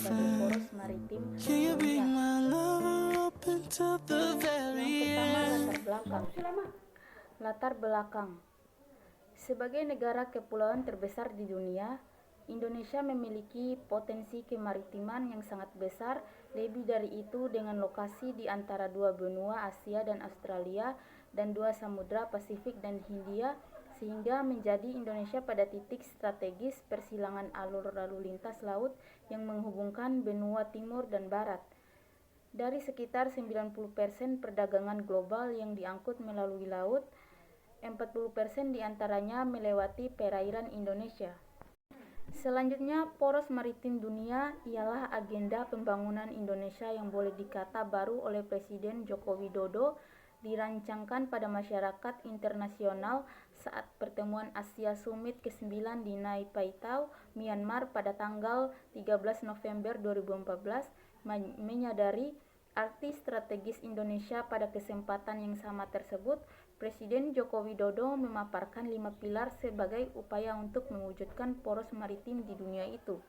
sebagai poros maritim Can you be dunia. my lover up until the very Yang end? pertama, latar belakang. Sebagai negara kepulauan terbesar di dunia, Indonesia memiliki potensi kemaritiman yang sangat besar, lebih dari itu dengan lokasi di antara dua benua Asia dan Australia dan dua samudra Pasifik dan Hindia, sehingga menjadi Indonesia pada titik strategis persilangan alur lalu lintas laut yang menghubungkan benua timur dan barat. Dari sekitar 90% perdagangan global yang diangkut melalui laut, 40% diantaranya melewati perairan Indonesia. Selanjutnya, poros maritim dunia ialah agenda pembangunan Indonesia yang boleh dikata baru oleh Presiden Joko Widodo, dirancangkan pada masyarakat internasional saat pertemuan Asia Summit ke-9 di Nai Pai Tau, Myanmar pada tanggal 13 November 2014, menyadari arti strategis Indonesia pada kesempatan yang sama tersebut. Presiden Joko Widodo memaparkan 5 pilar sebagai upaya untuk mewujudkan poros maritim di dunia itu.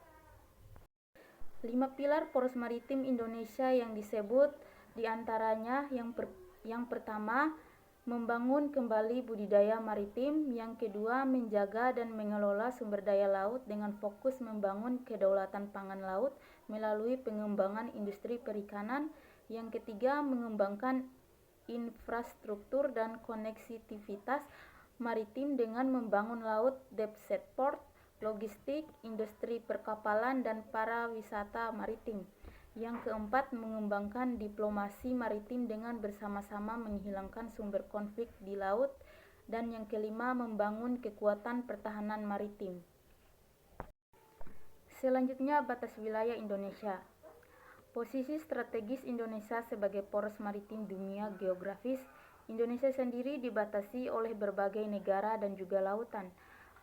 5 pilar poros maritim Indonesia yang disebut diantaranya yang pertama, membangun kembali budidaya maritim. Yang kedua, menjaga dan mengelola sumber daya laut dengan fokus membangun kedaulatan pangan laut melalui pengembangan industri perikanan. Yang ketiga, mengembangkan infrastruktur dan koneksivitas maritim dengan membangun laut depth port, logistik, industri perkapalan, dan pariwisata maritim. Yang keempat, mengembangkan diplomasi maritim dengan bersama-sama menghilangkan sumber konflik di laut. Dan yang kelima, membangun kekuatan pertahanan maritim. Selanjutnya, batas wilayah Indonesia. Posisi strategis Indonesia sebagai poros maritim dunia geografis. Indonesia sendiri dibatasi oleh berbagai negara dan juga lautan.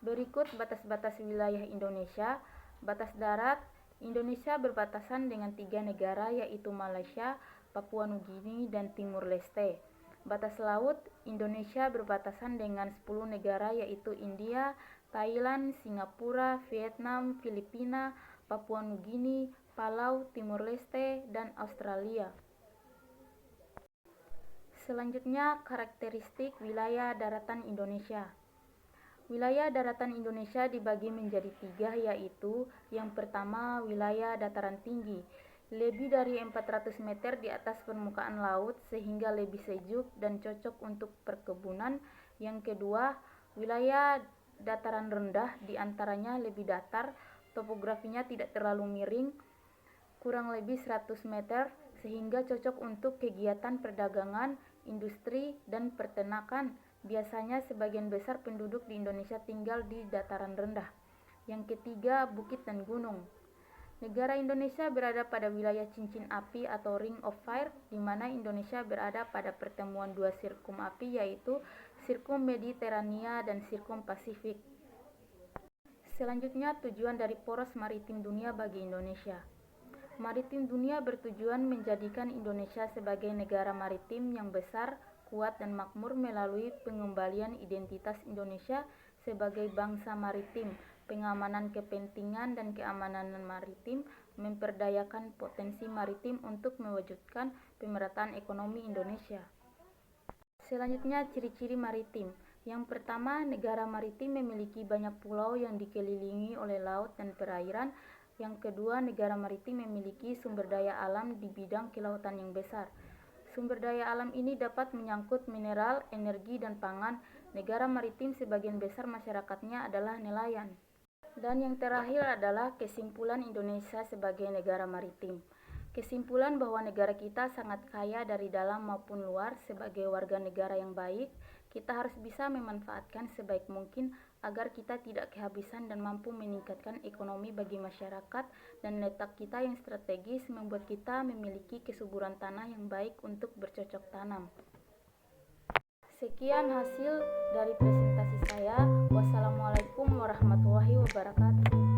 Berikut batas-batas wilayah Indonesia. Batas darat, Indonesia berbatasan dengan 3 negara yaitu Malaysia, Papua Nugini, dan Timur Leste. Batas laut, Indonesia berbatasan dengan 10 negara yaitu India, Thailand, Singapura, Vietnam, Filipina, Papua Nugini, Palau, Timur Leste, dan Australia. Selanjutnya, karakteristik wilayah daratan Indonesia. Wilayah daratan Indonesia dibagi menjadi 3 yaitu yang pertama, wilayah dataran tinggi, lebih dari 400 meter di atas permukaan laut sehingga lebih sejuk dan cocok untuk perkebunan. Yang kedua, wilayah dataran rendah, diantaranya lebih datar, topografinya tidak terlalu miring, kurang lebih 100 meter, sehingga cocok untuk kegiatan perdagangan, industri, dan peternakan. Biasanya sebagian besar penduduk di Indonesia tinggal di dataran rendah. Yang ketiga, bukit dan gunung. Negara Indonesia berada pada wilayah cincin api atau Ring of Fire, di mana Indonesia berada pada pertemuan dua sirkum api yaitu Sirkum Mediterania dan Sirkum Pasifik. Selanjutnya, tujuan dari poros maritim dunia bagi Indonesia. Maritim dunia bertujuan menjadikan Indonesia sebagai negara maritim yang besar, kuat, dan makmur melalui pengembalian identitas Indonesia sebagai bangsa maritim, pengamanan kepentingan dan keamanan maritim, memperdayakan potensi maritim untuk mewujudkan pemerataan ekonomi Indonesia. Selanjutnya, ciri-ciri maritim. Yang pertama, negara maritim memiliki banyak pulau yang dikelilingi oleh laut dan perairan. Yang kedua, negara maritim memiliki sumber daya alam di bidang kelautan yang besar. Sumber daya alam ini dapat menyangkut mineral, energi, dan pangan. Negara maritim sebagian besar masyarakatnya adalah nelayan. Dan yang terakhir adalah kesimpulan Indonesia sebagai negara maritim. Kesimpulan bahwa negara kita sangat kaya dari dalam maupun luar. Sebagai warga negara yang baik, kita harus bisa memanfaatkan sebaik mungkin agar kita tidak kehabisan dan mampu meningkatkan ekonomi bagi masyarakat, dan letak kita yang strategis membuat kita memiliki kesuburan tanah yang baik untuk bercocok tanam. Sekian hasil dari presentasi saya. Wassalamualaikum warahmatullahi wabarakatuh.